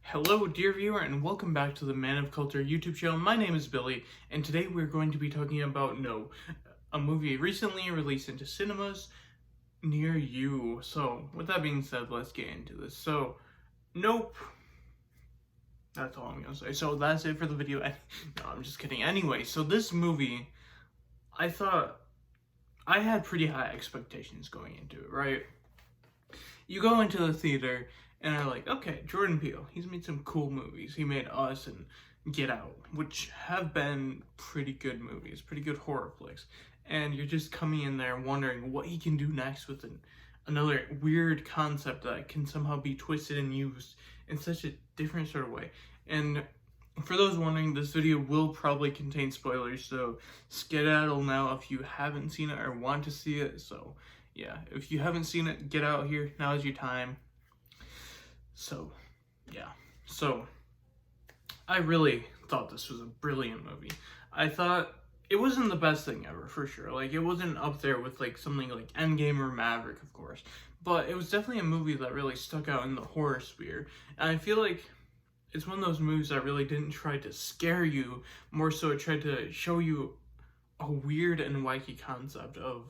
Hello, dear viewer, and welcome back to the Man of Culture YouTube channel. My name is Billy, and today we're going to be talking about No, a movie recently released into cinemas near you. So, with that being said, let's get into this. So, Nope. That's all I'm gonna say. So, that's it for the video. No, I'm just kidding. Anyway, so this movie, I thought I had pretty high expectations going into it, right? You go into the theater and are like, okay, Jordan Peele, he's made some cool movies. He made Us and Get Out, which have been pretty good movies, pretty good horror flicks. And you're just coming in there wondering what he can do next with another weird concept that can somehow be twisted and used in such a different sort of way. And for those wondering, this video will probably contain spoilers, so skedaddle now if you haven't seen it or want to see it. So yeah, if you haven't seen it, get out here. Now is your time. So, yeah. So, I really thought this was a brilliant movie. I thought it wasn't the best thing ever, for sure. Like, it wasn't up there with, like, something like Endgame or Maverick, of course. But it was definitely a movie that really stuck out in the horror sphere. And I feel like it's one of those movies that really didn't try to scare you. More so, it tried to show you a weird and wacky concept of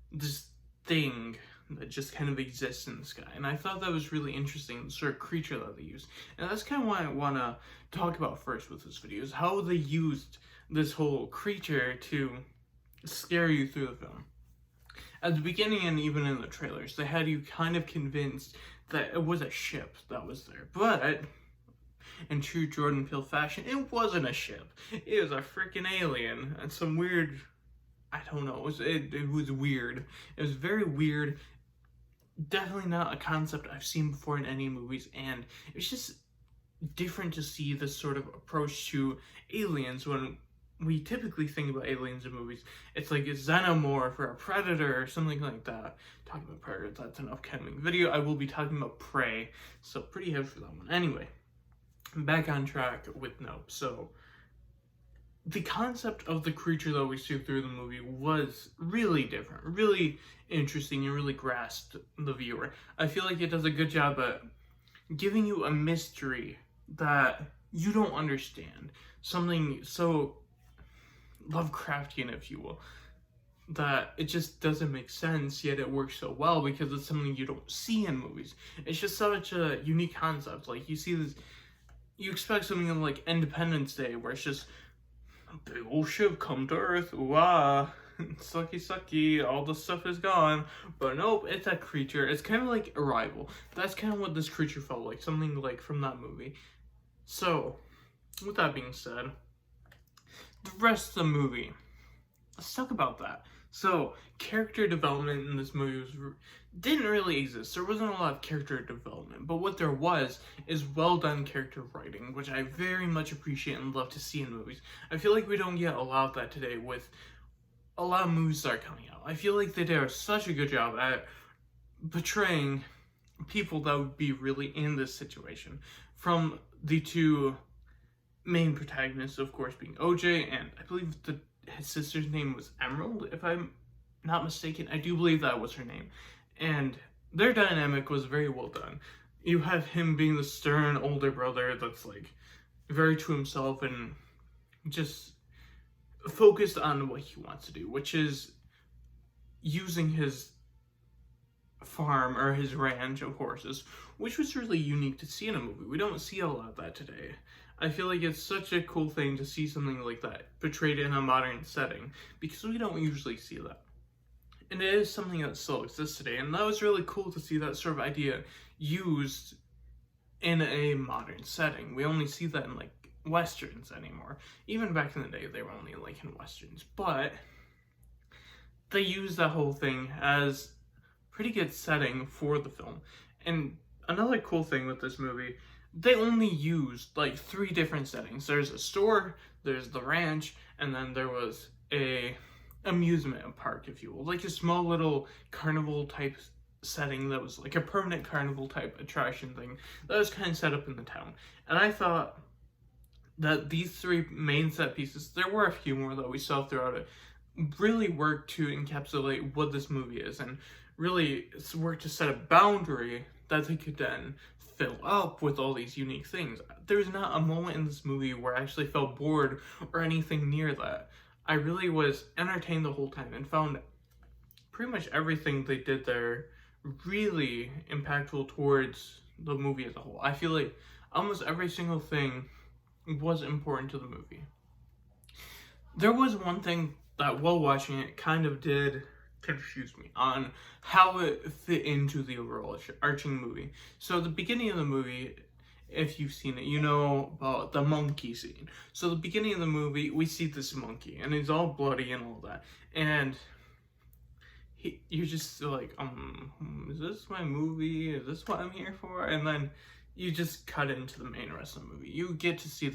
this thing that just kind of exists in the sky. And I thought that was really interesting, the sort of creature that they used. And that's kind of what I want to talk about first with this video, is how they used this whole creature to scare you through the film. At the beginning and even in the trailers, they had you kind of convinced that it was a ship that was there. But in true Jordan Peele fashion, it wasn't a ship. It was a freaking alien and some weird, I don't know, it was weird. It was very weird. Definitely not a concept I've seen before in any movies, and it's just different to see this sort of approach to aliens when we typically think about aliens in movies. It's like a xenomorph or a predator or something like that. Talking about predators, that's an upcoming video. I will be talking about Prey, so pretty heavy for that one. Anyway, back on track with Nope. So, the concept of the creature that we see through the movie was really different, really interesting, and really grasped the viewer. I feel like it does a good job at giving you a mystery that you don't understand. Something so Lovecraftian, if you will, that it just doesn't make sense, yet it works so well because it's something you don't see in movies. It's just such a unique concept. Like, you see this, you expect something like Independence Day, where it's just a big old ship come to Earth, ooh ah, sucky sucky, all the stuff is gone. But nope, it's a creature. It's kind of like Arrival. That's kind of what this creature felt like, something like from that movie. So, with that being said, the rest of the movie, let's talk about that. So, character development in this movie didn't really exist. There wasn't a lot of character development, but what there was is well done character writing, which I very much appreciate and love to see in movies. I feel like we don't get a lot of that today with a lot of movies that are coming out. I feel like they did such a good job at portraying people that would be really in this situation. From the two main protagonists, of course, being OJ, and I believe his sister's name was Emerald, if I'm not mistaken. I do believe that was her name. And their dynamic was very well done. You have him being the stern older brother that's like very to himself and just focused on what he wants to do, which is using his farm or his ranch of horses, which was really unique to see in a movie. We don't see a lot of that today. I feel like it's such a cool thing to see something like that portrayed in a modern setting, because we don't usually see that. And it is something that still exists today, and that was really cool to see that sort of idea used in a modern setting. We only see that in like westerns anymore. Even back in the day, they were only like in westerns, but they use that whole thing as pretty good setting for the film. And another cool thing with this movie, they only used like 3 different settings. There's a store, there's the ranch, and then there was a amusement park, if you will, like a small little carnival type setting that was like a permanent carnival type attraction thing that was kind of set up in the town. And I thought that these 3 main set pieces, there were a few more that we saw throughout it, really worked to encapsulate what this movie is, and really worked to set a boundary that they could then fill up with all these unique things. There's not a moment in this movie where I actually felt bored or anything near that. I really was entertained the whole time and found pretty much everything they did there really impactful towards the movie as a whole. I feel like almost every single thing was important to the movie. There was one thing that while watching it kind of did confuse me on how it fit into the overall arching movie. So the beginning of the movie, if you've seen it, you know about the monkey scene. So the beginning of the movie, we see this monkey, and he's all bloody and all that, and you're just like, is this my movie? Is this what I'm here for? And then you just cut into the main rest of the movie. You get to see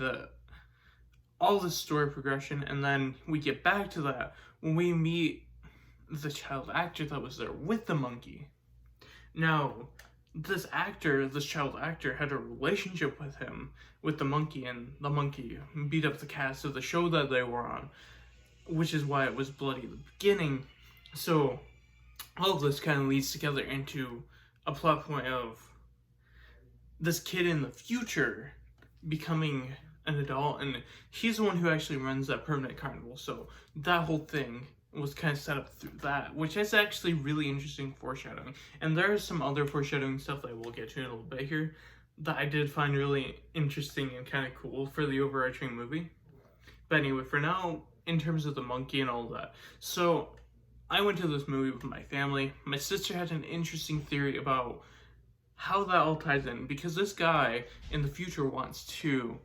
all the story progression, and then we get back to that when we meet the child actor that was there with the monkey. Now, this child actor had a relationship with the monkey, and the monkey beat up the cast of the show that they were on, which is why it was bloody at the beginning. So all of this kind of leads together into a plot point of this kid in the future becoming an adult, and he's the one who actually runs that permanent carnival. So that whole thing was kind of set up through that, which is actually really interesting foreshadowing. And there is some other foreshadowing stuff that we'll get to in a little bit here that I did find really interesting and kind of cool for the overarching movie. But anyway, for now, in terms of the monkey and all that, so I went to this movie with my family. My sister had an interesting theory about how that all ties in, because this guy in the future wants to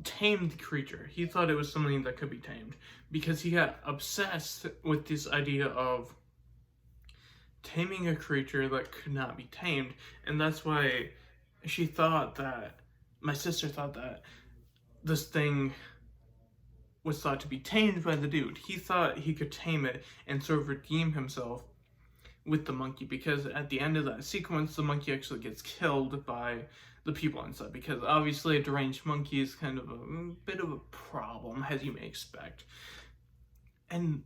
tame the creature. He thought it was something that could be tamed because he got obsessed with this idea of taming a creature that could not be tamed, and that's why my sister thought that this thing was thought to be tamed by the dude. He thought he could tame it and sort of redeem himself with the monkey, because at the end of that sequence, the monkey actually gets killed by the people inside, because obviously a deranged monkey is kind of a bit of a problem, as you may expect. And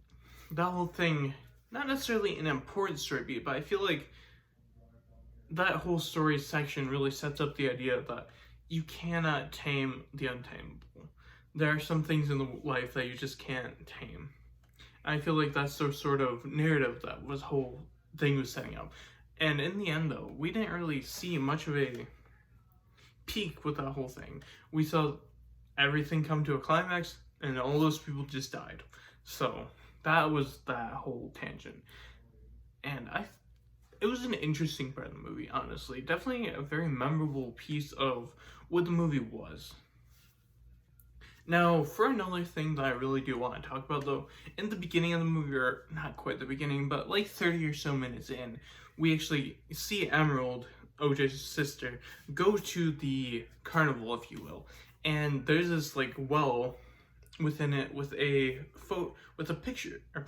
that whole thing, not necessarily an important story beat, but I feel like that whole story section really sets up the idea that you cannot tame the untamable. There are some things in life that you just can't tame. I feel like that's the sort of narrative that this whole thing was setting up. And in the end, though, we didn't really see much of a peak with that whole thing. We saw everything come to a climax, and all those people just died. So that was that whole tangent. And it was an interesting part of the movie, honestly. Definitely a very memorable piece of what the movie was. Now, for another thing that I really do want to talk about, though, in the beginning of the movie, or not quite the beginning, but like 30 or so minutes in, we actually see Emerald, OJ's sister, go to the carnival, if you will, and there's this like well within it with a picture, or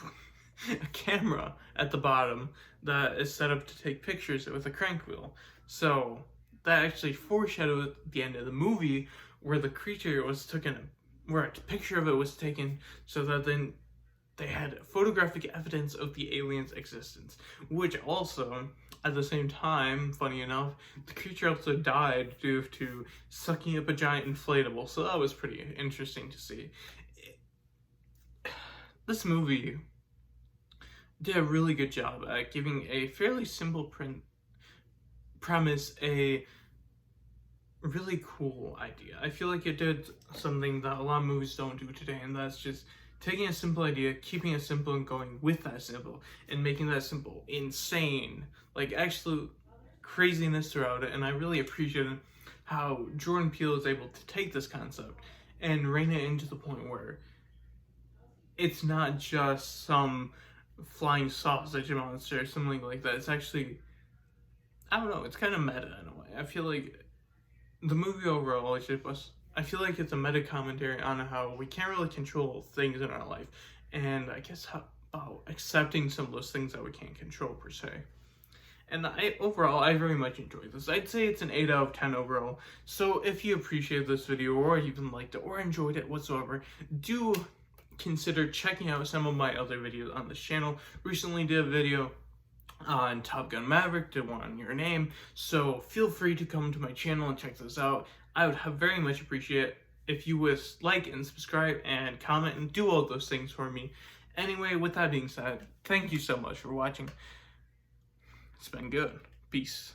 a camera at the bottom that is set up to take pictures with a crank wheel. So that actually foreshadowed the end of the movie, where the creature was where a picture of it was taken, so that then they had photographic evidence of the alien's existence, which also, at the same time, funny enough, the creature also died due to sucking up a giant inflatable, so that was pretty interesting to see. This movie did a really good job at giving a fairly simple premise a really cool idea. I feel like it did something that a lot of movies don't do today, and that's just taking a simple idea, keeping it simple, and going with that simple, and making that simple insane, like absolute craziness throughout it. And I really appreciated how Jordan Peele is able to take this concept and rein it into the point where it's not just some flying sausage monster or something like that. It's actually, I don't know, it's kind of meta in a way. I feel like the movie overall, I feel like it's a meta commentary on how we can't really control things in our life, and I guess about accepting some of those things that we can't control per se. And overall, I very much enjoyed this. I'd say it's an 8 out of 10 overall. So if you appreciated this video, or even liked it, or enjoyed it whatsoever, do consider checking out some of my other videos on this channel. Recently did a video on Top Gun Maverick did one on Your Name, so feel free to come to my channel and check this out. I would have very much appreciate it if you would like and subscribe and comment and do all those things for me. Anyway, with that being said, thank you so much for watching. It's been good. Peace.